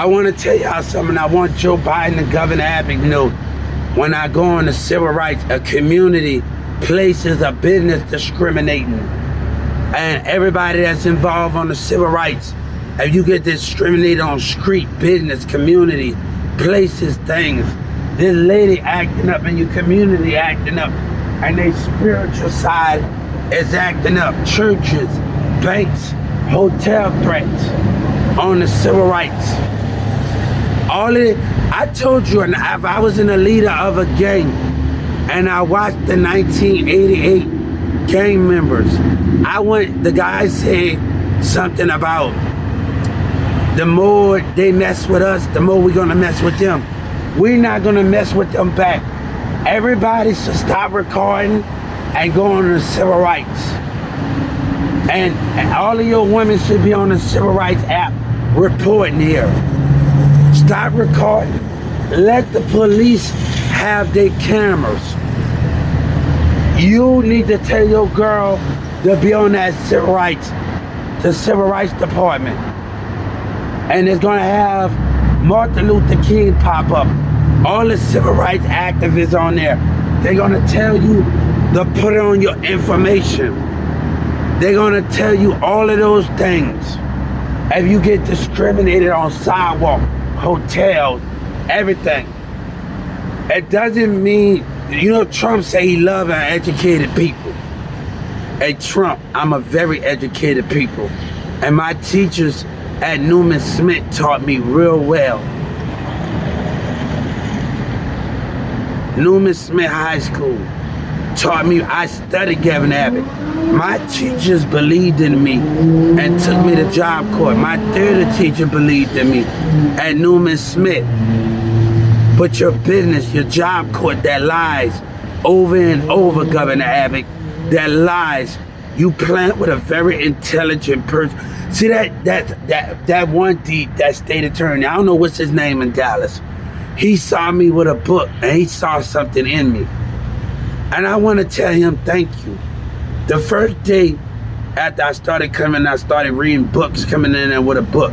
I want to tell y'all something. I want Joe Biden and Governor Abbott to know, when I go on the civil rights, a community places a business discriminating. And everybody that's involved on the civil rights, if you get discriminated on street, business, community, places, things, this lady acting up in your community acting up, and their spiritual side is acting up. Churches, banks, hotel threats on the civil rights. All of it, I told you, and if I was in a leader of a gang and I watched the 1988 gang members, the guy said something about the more they mess with us, the more we're gonna mess with them. We're not gonna mess with them back. Everybody should stop recording and go on the civil rights. And all of your women should be on the civil rights app reporting here. Stop recording. Let the police have their cameras. You need to tell your girl to be on that civil rights, the civil rights department. And it's gonna have Martin Luther King pop up. All the civil rights activists on there. They're gonna tell you to put it on your information. They're gonna tell you all of those things. If you get discriminated on sidewalk, hotels, everything. It doesn't mean, Trump say he loves our educated people. Hey Trump, I'm a very educated people. And my teachers at Newman Smith taught me real well. Newman Smith High School taught me, I studied Governor Abbott. My teachers believed in me and took me to Job Corps. My theater teacher believed in me at Newman Smith. But your business, your Job Corps that lies over and over, Governor Abbott, that lies. You plant with a very intelligent person. See that one that state attorney, I don't know what's his name in Dallas. He saw me with a book and he saw something in me. And I want to tell him thank you. The first day after I started coming, I started reading books, coming in there with a book.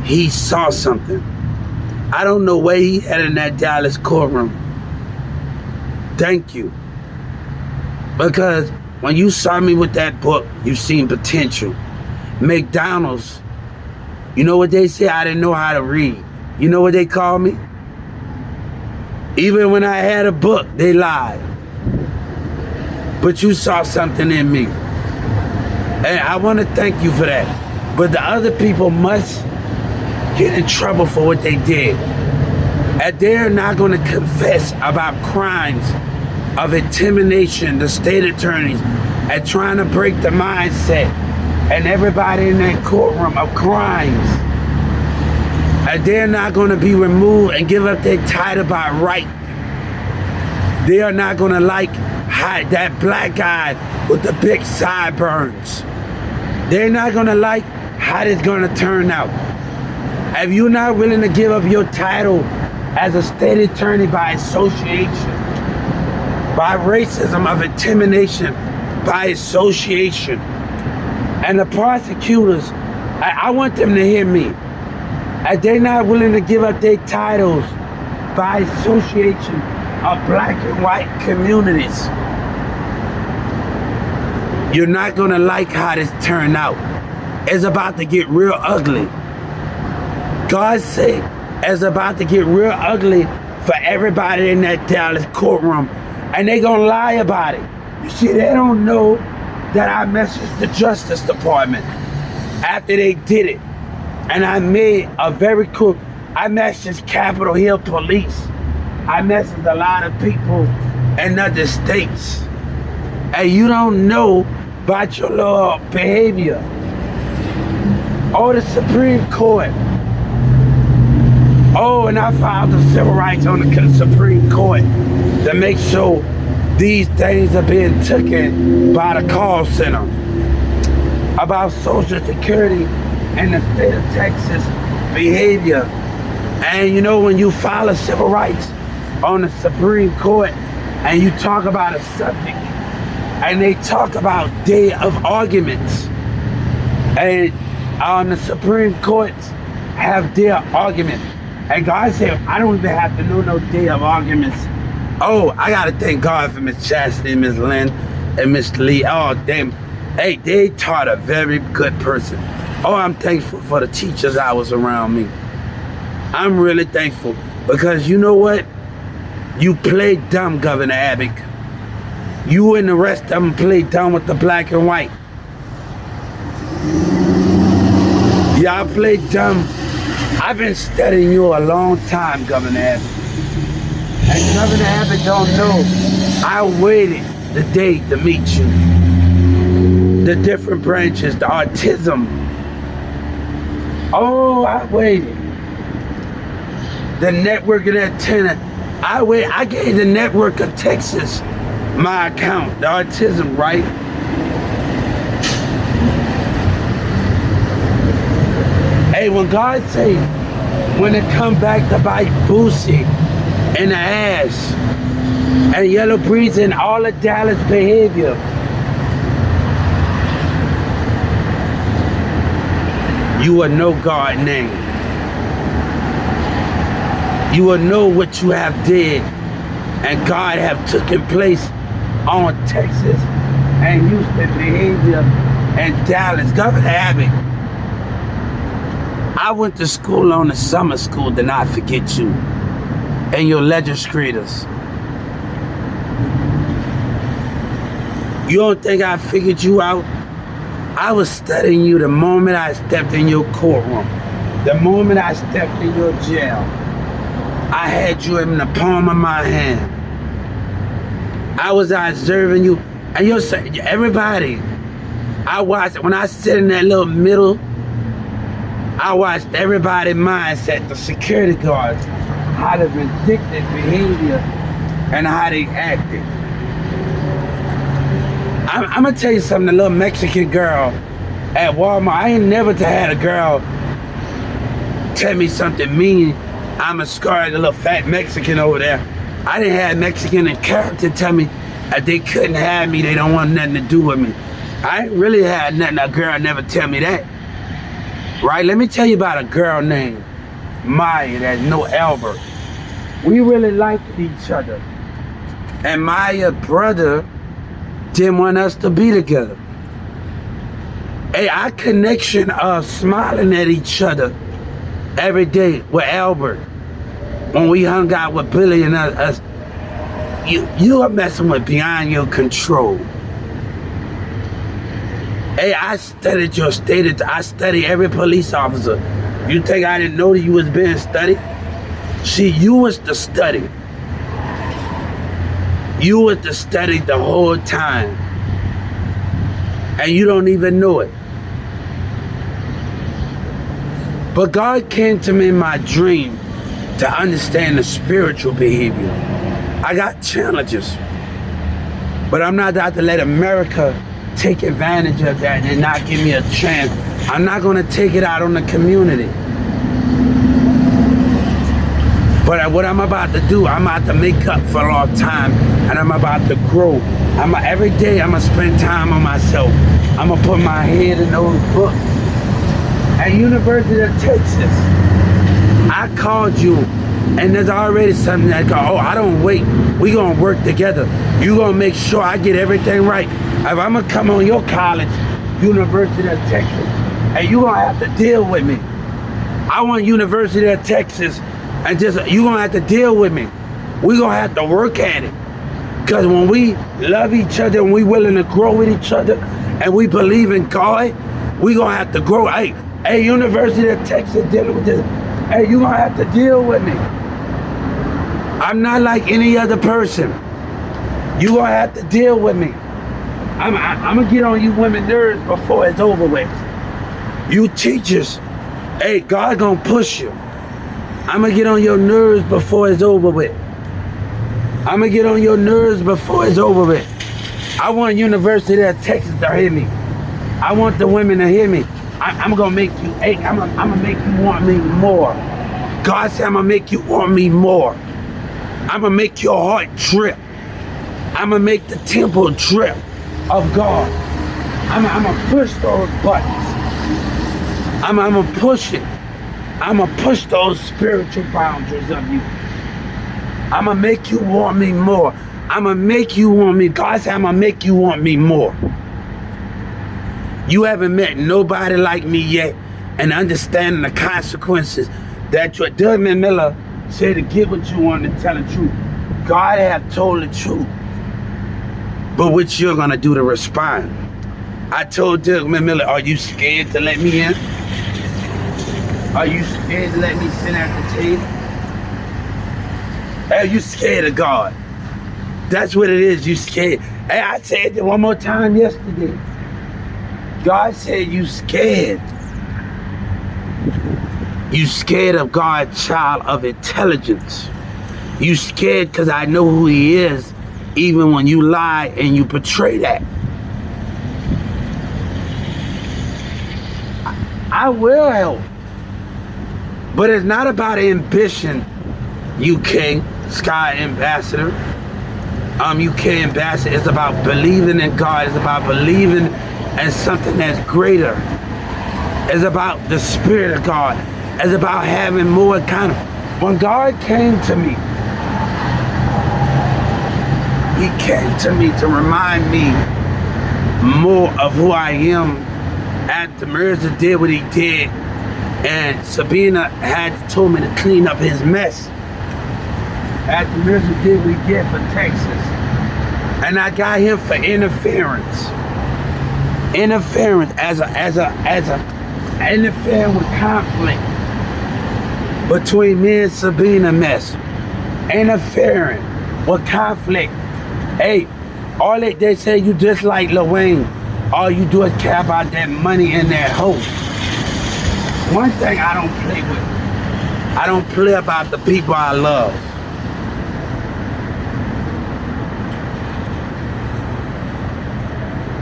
He saw something. I don't know where he had in that Dallas courtroom. Thank you. Because when you saw me with that book, you seen potential. McDonald's, you know what they say? I didn't know how to read. You know what they call me? Even when I had a book, they lied. But you saw something in me. And I want to thank you for that. But the other people must get in trouble for what they did. And they're not going to confess about crimes of intimidation, the state attorneys, and trying to break the mindset and everybody in that courtroom of crimes. And they're not going to be removed and give up their title by right. They are not going to like that black guy with the big sideburns. They're not going to like how it's going to turn out. If you're not willing to give up your title as a state attorney by association, by racism of intimidation, by association, and the prosecutors, I want them to hear me. If they're not willing to give up their titles by association of black and white communities, you're not gonna like how this turned out. It's about to get real ugly. God said it's about to get real ugly for everybody in that Dallas courtroom, and they gonna lie about it. You see, they don't know that I messaged the Justice Department after they did it. And I made a very cool, I messaged Capitol Hill Police. I messaged a lot of people in other states. And you don't know about your little behavior. Oh, the Supreme Court. Oh, and I filed the civil rights on the Supreme Court to make sure these things are being taken by the call center about Social Security and the state of Texas behavior. And you know, when you file a civil rights on the Supreme Court and you talk about a subject and they talk about day of arguments, and on the Supreme Court have their arguments. And God said, I don't even have to know no day of arguments. Oh, I gotta thank God for Miss Chastity, Miss Lynn, and Miss Lee. Oh, damn. Hey, they taught a very good person. Oh, I'm thankful for the teachers I was around me. I'm really thankful because you know what? You played dumb, Governor Abbott. You and the rest of them played dumb with the black and white. Y'all played dumb. I've been studying you a long time, Governor Abbott. And Governor Abbott don't know. I waited the day to meet you. The different branches, the autism. Oh, I waited. The network of antenna. I gave the network of Texas my account, the autism, right? Hey, when God say, when it come back to bite Boosie in the ass and Yellow Breeze and all of Dallas behavior, you will know God's name. You will know what you have did and God have taken place on Texas and Houston behavior and Dallas. Governor Abbott, I went to school on the summer school to not forget you and your legislators. You don't think I figured you out? I was studying you the moment I stepped in your courtroom. The moment I stepped in your jail. I had you in the palm of my hand. I was observing you. And you're saying, everybody, I watched, when I sit in that little middle, I watched everybody's mindset, the security guards, how the vindictive behavior and how they acted. I'm gonna tell you something, the little Mexican girl at Walmart, I ain't never had a girl tell me something mean. I'm a scar, the little fat Mexican over there. I didn't have Mexican in character tell me that they couldn't have me, they don't want nothing to do with me. I ain't really had nothing, a girl never tell me that. Right, let me tell you about a girl named Maya that know Albert. We really liked each other. And Maya's brother didn't want us to be together. Hey, our connection of smiling at each other every day with Albert, when we hung out with Billy and us, you are messing with beyond your control. Hey, I studied your state. I study every police officer. You think I didn't know that you was being studied? See, you was the study. You was the study the whole time. And you don't even know it. But God came to me in my dream to understand the spiritual behavior. I got challenges. But I'm not out to let America take advantage of that and not give me a chance. I'm not going to take it out on the community. But what I'm about to do, I'm about to make up for lost time, and I'm about to grow. Every day I'm going to spend time on myself. I'm going to put my head in those books. At University of Texas, I called you, and there's already something that go, oh, I don't wait. We going to work together. You going to make sure I get everything right. If I'm going to come on your college, University of Texas, and you going to have to deal with me. I want University of Texas, and just, you going to have to deal with me. We going to have to work at it. Because when we love each other, and we willing to grow with each other, and we believe in God, we going to have to grow. Hey, University of Texas dealing with this. Hey, you going to have to deal with me. I'm not like any other person. You going to have to deal with me. I'm going to get on you women nerves before it's over with. You teachers, hey, God going to push you. I'm going to get on your nerves before it's over with. I'm going to get on your nerves before it's over with. I want University of Texas to hear me. I want the women to hear me. I'm going to make you, hey, I'm going to make you want me more. God said I'm going to make you want me more. I'm going to make your heart trip. I'm going to make the temple trip of God. I'm going to push those buttons. I'm going to push it. I'ma push those spiritual boundaries of you. I'ma make you want me more. I'ma make you want me. God said I'ma make you want me more. You haven't met nobody like me yet, and understanding the consequences that your Doug Miller said to get what you want and tell the truth. God have told the truth. But what you're gonna do to respond? I told Doug Miller, are you scared to let me in? Are you scared to let me sit at the table? Are you scared of God? That's what it is, you scared. Hey, I said it one more time yesterday. God said you scared. You scared of God, child of intelligence. You scared because I know who he is, even when you lie and you portray that. I will help. But it's not about ambition, UK Sky Ambassador. UK Ambassador. It's about believing in God. It's about believing in something that's greater. It's about the Spirit of God. It's about having more kind of... When God came to me, he came to me to remind me more of who I am. After Mirza did what he did, and Sabina had told me to clean up his mess. After Mirza did what he did for Texas, and I got him for interference. Interference as a interfering with conflict between me and Sabina mess. Interfering with conflict. Hey, all they say you just like Lil Wayne. All you do is care about that money and that hope. One thing I don't play with. I don't play about the people I love.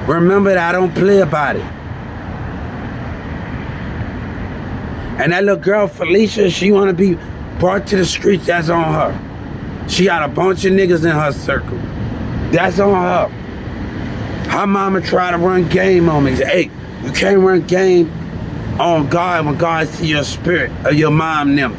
Remember that I don't play about it. And that little girl, Felicia, she want to be brought to the streets, that's on her. She got a bunch of niggas in her circle. That's on her. Her mama tried to run game on me. Say, hey, you can't run game on God when God see your spirit or your mom them.